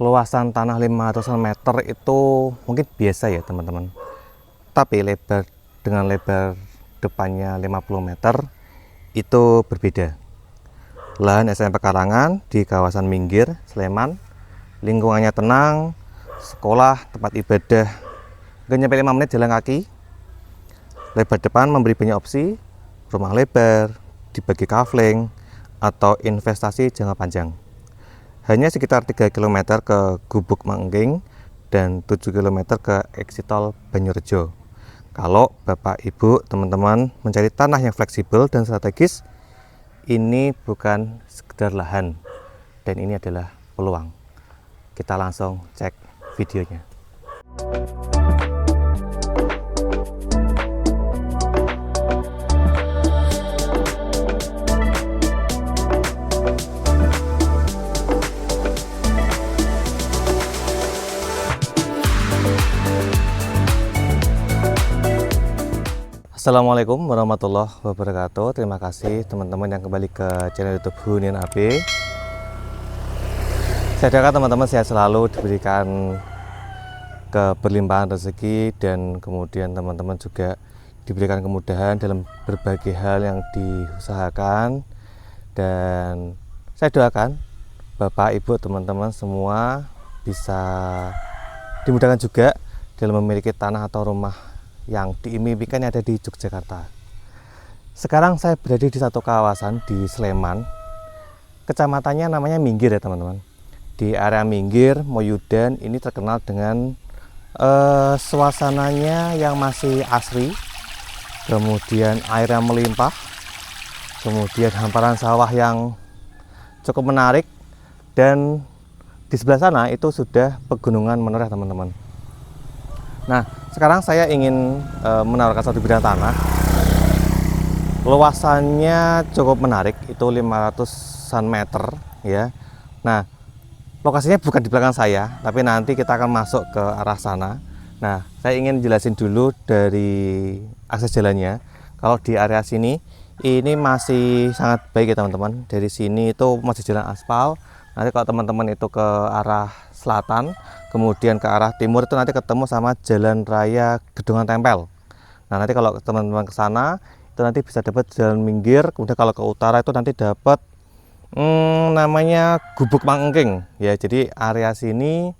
luasan tanah 500 meter itu mungkin biasa ya teman-teman. Tapi dengan lebar depannya 50 meter itu berbeda. Lahan SMP Karangan di kawasan Minggir, Sleman, lingkungannya tenang, sekolah, tempat ibadah, nggak nyampe 5 menit jalan kaki. Lebar depan memberi banyak opsi, rumah lebar, dibagi kafling, atau investasi jangka panjang. Hanya sekitar 3 km ke Gubuk Mangging dan 7 km ke Eksitol Banyurejo. Kalau Bapak Ibu teman-teman mencari tanah yang fleksibel dan strategis, ini bukan sekedar lahan dan ini adalah peluang. Kita langsung cek videonya. Assalamualaikum warahmatullahi wabarakatuh. Terima kasih teman-teman yang kembali ke channel YouTube Hunian AB. Saya doakan teman-teman sehat selalu, diberikan keberlimpahan rezeki, dan kemudian teman-teman juga diberikan kemudahan dalam berbagai hal yang diusahakan. Dan saya doakan Bapak Ibu teman-teman semua bisa dimudahkan juga dalam memiliki tanah atau rumah yang diimpikan yang ada di Yogyakarta. Sekarang saya berada di satu kawasan di Sleman, kecamatannya namanya Minggir ya teman-teman. Di area Minggir, Moyudan ini terkenal dengan suasananya yang masih asri, kemudian airnya melimpah, kemudian hamparan sawah yang cukup menarik, dan di sebelah sana itu sudah pegunungan Menoreh teman-teman. Nah, sekarang saya ingin menawarkan satu bidang tanah. Luasannya cukup menarik, itu 500-an meter ya. Nah, lokasinya bukan di belakang saya, tapi nanti kita akan masuk ke arah sana. Nah, saya ingin jelasin dulu dari akses jalannya. Kalau di area sini, ini masih sangat baik ya teman-teman. Dari sini itu masih jalan aspal. Nanti kalau teman-teman itu ke arah selatan, kemudian ke arah timur itu nanti ketemu sama Jalan Raya Gedongan Tempel. Nah, nanti kalau teman-teman ke sana itu nanti bisa dapat Jalan Minggir. Kemudian kalau ke utara itu nanti dapat namanya Gubuk Mangging ya. Jadi area sini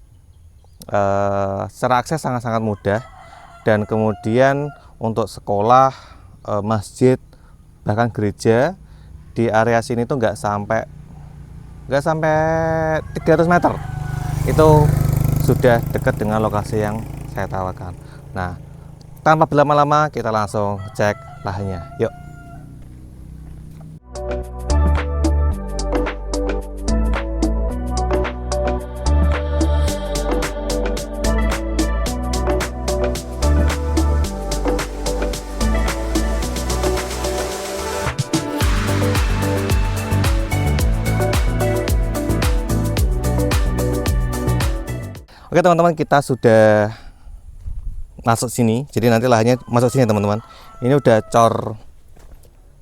secara akses sangat-sangat mudah, dan kemudian untuk sekolah, masjid, bahkan gereja di area sini tuh nggak sampai 300 meter itu sudah dekat dengan lokasi yang saya tawarkan. Nah, tanpa berlama-lama kita langsung cek lahannya. Yuk. Oke teman-teman, kita sudah masuk sini. Jadi nanti lahannya masuk sini teman-teman. Ini udah cor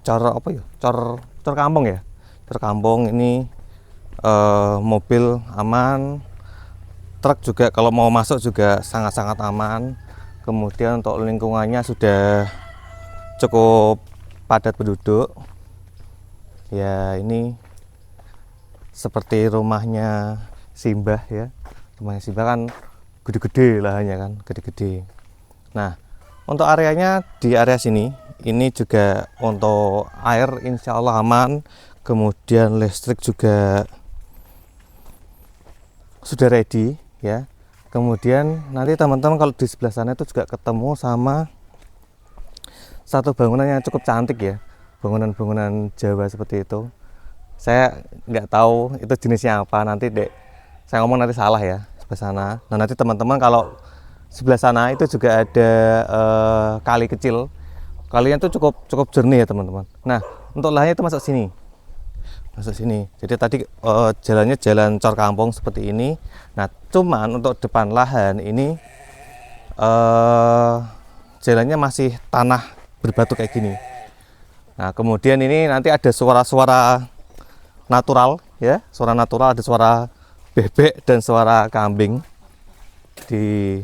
apa ya? Cor kampung ya. Cor kampung ini mobil aman, truk juga kalau mau masuk juga sangat-sangat aman. Kemudian untuk lingkungannya sudah cukup padat penduduk. Ya, ini seperti rumahnya Simbah ya. Rumahnya Simbah kan gede-gede lahannya kan, gede-gede. Nah, untuk areanya di area sini, ini juga untuk air insya Allah aman. Kemudian listrik juga sudah ready ya. Kemudian nanti teman-teman kalau di sebelah sana itu juga ketemu sama satu bangunan yang cukup cantik ya. Bangunan-bangunan Jawa seperti itu. Saya nggak tahu itu jenisnya apa, nanti saya ngomong nanti salah ya sebelah sana. Nah, nanti teman-teman kalau sebelah sana itu juga ada kali kecil. Kalinya itu cukup jernih ya teman-teman. Nah, untuk lahannya itu masuk sini. Jadi tadi jalannya jalan cor kampung seperti ini. Nah, cuman untuk depan lahan ini jalannya masih tanah berbatu kayak gini. Nah, kemudian ini nanti ada suara-suara natural ya, suara natural, ada suara bebek dan suara kambing di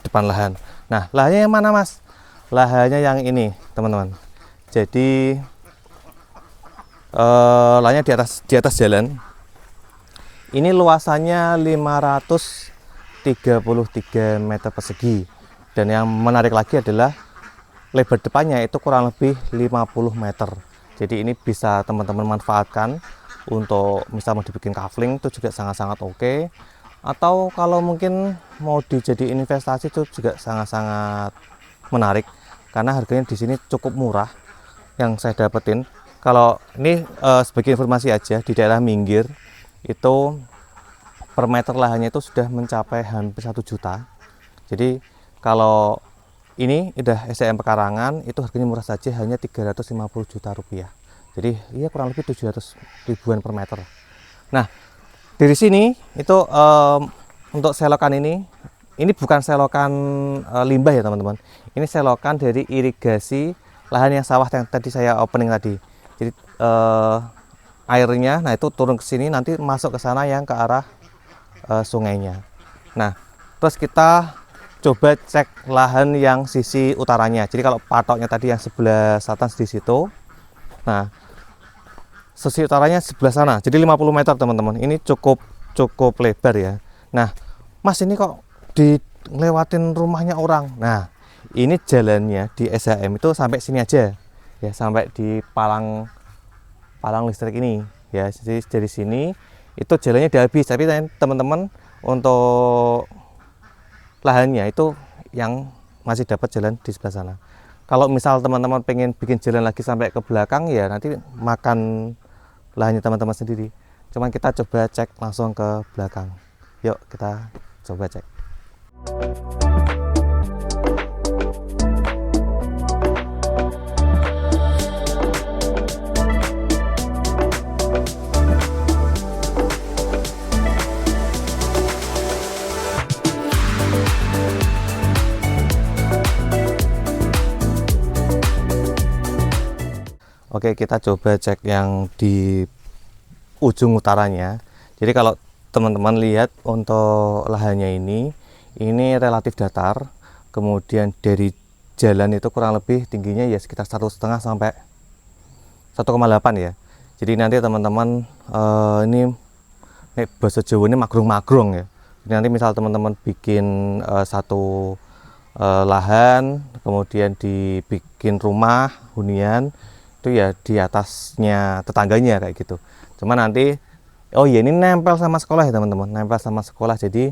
depan lahan. Nah, lahannya yang mana, Mas? Lahannya yang ini, teman-teman. Jadi lahannya di atas jalan. Ini luasannya 533 meter persegi. Dan yang menarik lagi adalah lebar depannya itu kurang lebih 50 meter. Jadi ini bisa teman-teman manfaatkan untuk misal mau dibikin kafling itu juga sangat-sangat oke. Atau kalau mungkin mau dijadiin investasi itu juga sangat-sangat menarik karena harganya di sini cukup murah yang saya dapetin. Kalau ini sebagai informasi aja, di daerah Minggir itu per meter lahannya itu sudah mencapai hampir 1 juta. Jadi kalau ini udah SDM pekarangan itu harganya murah saja, hanya 350 juta rupiah. Jadi iya kurang lebih 700 ribuan per meter. Nah, dari sini itu untuk selokan ini bukan selokan limbah ya teman-teman. Ini selokan dari irigasi lahan yang sawah yang tadi saya opening tadi. Jadi airnya, nah itu turun ke sini nanti masuk ke sana yang ke arah sungainya. Nah, terus kita coba cek lahan yang sisi utaranya. Jadi kalau patoknya tadi yang sebelah selatan di situ. Nah, sisi utaranya sebelah sana. Jadi 50 meter teman-teman. Ini cukup lebar ya. Nah, Mas ini kok dilewatin rumahnya orang. Nah, ini jalannya di SHM itu sampai sini aja. Ya, sampai di palang listrik ini. Ya, jadi dari sini itu jalannya udah habis. Tapi teman-teman untuk lahannya itu yang masih dapat jalan di sebelah sana. Kalau misal teman-teman pengen bikin jalan lagi sampai ke belakang ya nanti makan lahannya teman-teman sendiri. Cuman kita coba cek langsung ke belakang. Yuk kita coba cek. Oke, kita coba cek yang di ujung utaranya. Jadi kalau teman-teman lihat untuk lahannya ini relatif datar. Kemudian dari jalan itu kurang lebih tingginya ya sekitar 1,5 sampai 1,8 ya. Jadi nanti teman-teman ini bahasa Jawa ini magrong-magrong ya. Jadi nanti misal teman-teman bikin satu lahan, kemudian dibikin rumah hunian itu ya di atasnya tetangganya kayak gitu. Cuma nanti oh iya ini nempel sama sekolah ya teman-teman, nempel sama sekolah. Jadi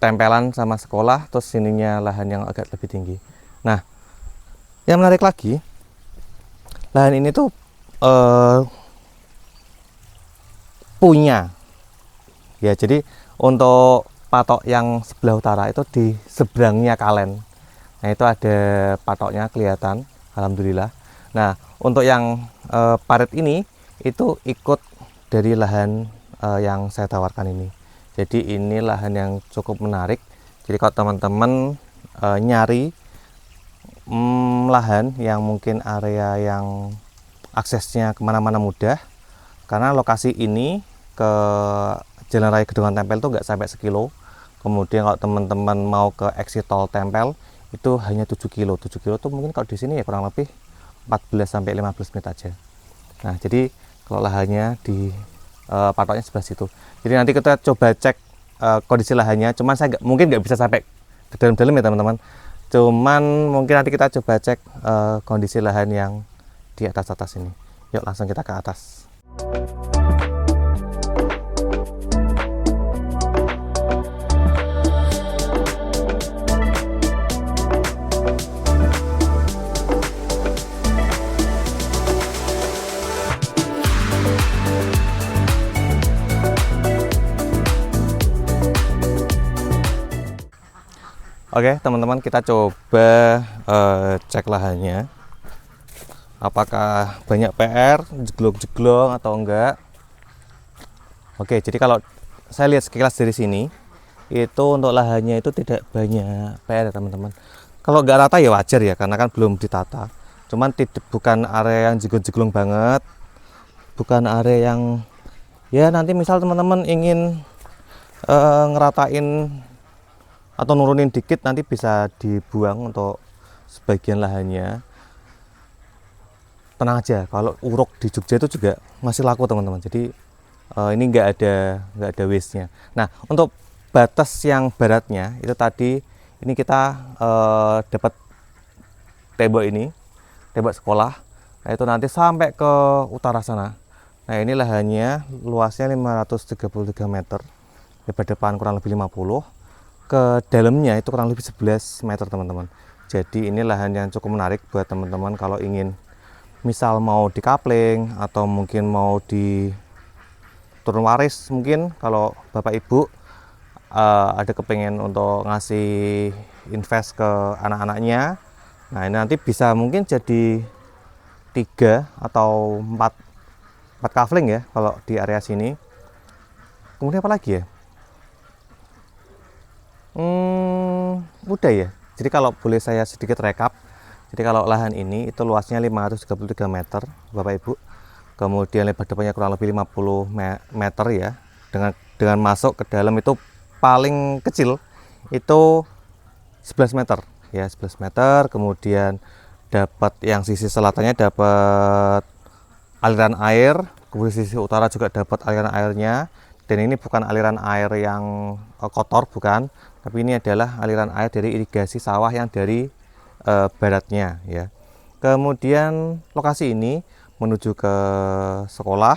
tempelan sama sekolah, terus sininya lahan yang agak lebih tinggi. Nah, yang menarik lagi, lahan ini tuh punya ya. Jadi untuk patok yang sebelah utara itu di seberangnya kalen. Nah itu ada patoknya kelihatan, alhamdulillah. Nah untuk yang parit ini itu ikut dari lahan yang saya tawarkan ini. Jadi ini lahan yang cukup menarik. Jadi kalau teman-teman nyari lahan yang mungkin area yang aksesnya kemana-mana mudah, karena lokasi ini ke Jalan Raya Gedongan Tempel itu nggak sampai 1 kilo. Kemudian kalau teman-teman mau ke exit tol Tempel itu hanya 7 kilo. 7 kilo itu mungkin kalau di sini ya kurang lebih 14 sampai 15 menit aja. Nah, jadi kalau lahannya di patoknya sebelah situ. Jadi nanti kita coba cek kondisi lahannya. Cuman saya mungkin nggak bisa sampai ke dalam-dalam ya teman-teman. Cuman mungkin nanti kita coba cek kondisi lahan yang di atas-atas ini. Yuk langsung kita ke atas. Oke teman-teman, kita coba cek lahannya apakah banyak PR, jeglong-jeglong atau enggak. Oke, jadi kalau saya lihat sekilas dari sini itu untuk lahannya itu tidak banyak PR teman-teman. Kalau nggak rata ya wajar ya, karena kan belum ditata. Cuman bukan area yang jeglong-jeglong banget, bukan area yang Ya nanti misal teman-teman ingin ngeratain atau nurunin dikit, nanti bisa dibuang untuk sebagian lahannya. Tenang aja, kalau uruk di Jogja itu juga masih laku teman-teman. Jadi ini nggak ada waste-nya. Nah, untuk batas yang baratnya itu tadi ini kita dapat tembok ini, tembok sekolah. Nah, itu nanti sampai ke utara sana. Nah, ini lahannya luasnya 533 meter, lebar depan kurang lebih 50, ke dalamnya itu kurang lebih 11 meter teman-teman. Jadi ini lahan yang cukup menarik buat teman-teman kalau ingin misal mau di coupling atau mungkin mau di turun waris, mungkin kalau bapak ibu ada kepengen untuk ngasih invest ke anak-anaknya. Nah ini nanti bisa mungkin jadi 3 atau 4 coupling ya kalau di area sini. Kemudian apa lagi ya, udah ya. Jadi kalau boleh saya sedikit rekap, jadi kalau lahan ini itu luasnya 533 meter bapak ibu, kemudian lebar depannya kurang lebih 50 meter ya, dengan masuk ke dalam itu paling kecil itu 11 meter ya, 11 meter. Kemudian dapat yang sisi selatannya dapat aliran air, kemudian sisi utara juga dapat aliran airnya. Dan ini bukan aliran air yang kotor, bukan, tapi ini adalah aliran air dari irigasi sawah yang dari baratnya ya. Kemudian lokasi ini menuju ke sekolah,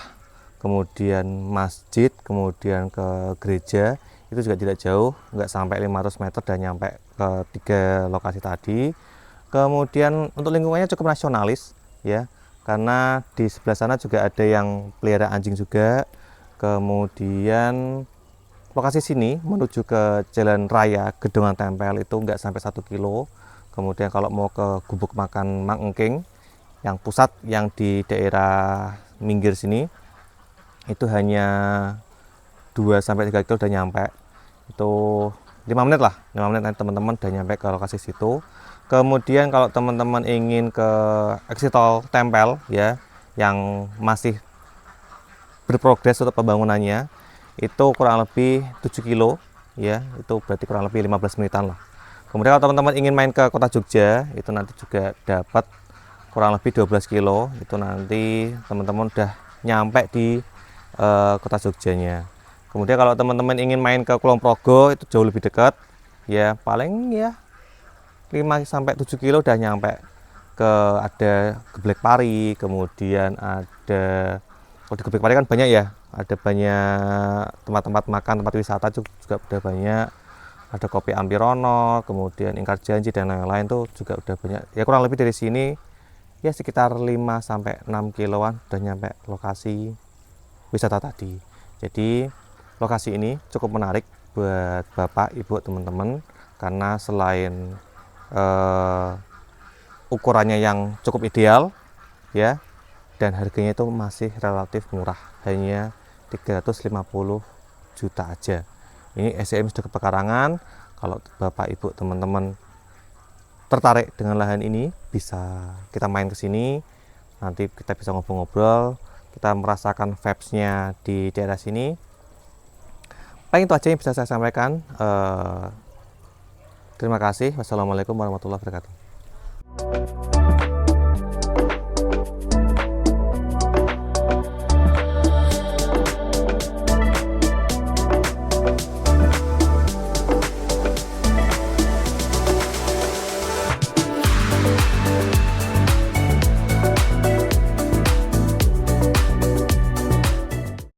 kemudian masjid, kemudian ke gereja, itu juga tidak jauh, nggak sampai 500 meter dan nyampe ke 3 lokasi tadi. Kemudian untuk lingkungannya cukup nasionalis ya, karena di sebelah sana juga ada yang pelihara anjing juga. Kemudian lokasi sini menuju ke jalan raya Gedongan Tempel itu nggak sampai 1 kilo. Kemudian kalau mau ke gubuk makan Mang Engking yang pusat yang di daerah Minggir sini itu hanya 2 sampai 3 kilo udah nyampe. Itu 5 menit lah, 5 menit nanti teman-teman udah nyampe ke lokasi situ. Kemudian kalau teman-teman ingin ke exit tol Tempel ya, yang masih berprogres untuk pembangunannya, itu kurang lebih 7 kilo ya, itu berarti kurang lebih 15 menitan lah. Kemudian kalau teman-teman ingin main ke kota Jogja, itu nanti juga dapat kurang lebih 12 kilo, itu nanti teman-teman udah nyampe di kota Jogjanya. Kemudian kalau teman-teman ingin main ke Kulon Progo, itu jauh lebih dekat ya, paling ya 5 sampai 7 kilo udah nyampe ke, ada Geblek Pari, kemudian ada, kalau di Geblek Pari kan banyak ya, ada banyak tempat-tempat makan, tempat wisata juga udah banyak, ada Kopi Ampirono, kemudian Ingkar Janji dan lain-lain tuh juga udah banyak ya. Kurang lebih dari sini ya sekitar 5 sampai 6 kiloan udah nyampe lokasi wisata tadi. Jadi lokasi ini cukup menarik buat bapak ibu teman-teman, karena selain ukurannya yang cukup ideal ya, dan harganya itu masih relatif murah, hanya 350 juta aja. Ini SCM sudah ke pekarangan. Kalau bapak ibu teman-teman tertarik dengan lahan ini, bisa kita main ke sini, nanti kita bisa ngobrol-ngobrol, kita merasakan vibes-nya di daerah sini. Paling itu aja yang bisa saya sampaikan. Terima kasih. Wassalamualaikum warahmatullahi wabarakatuh.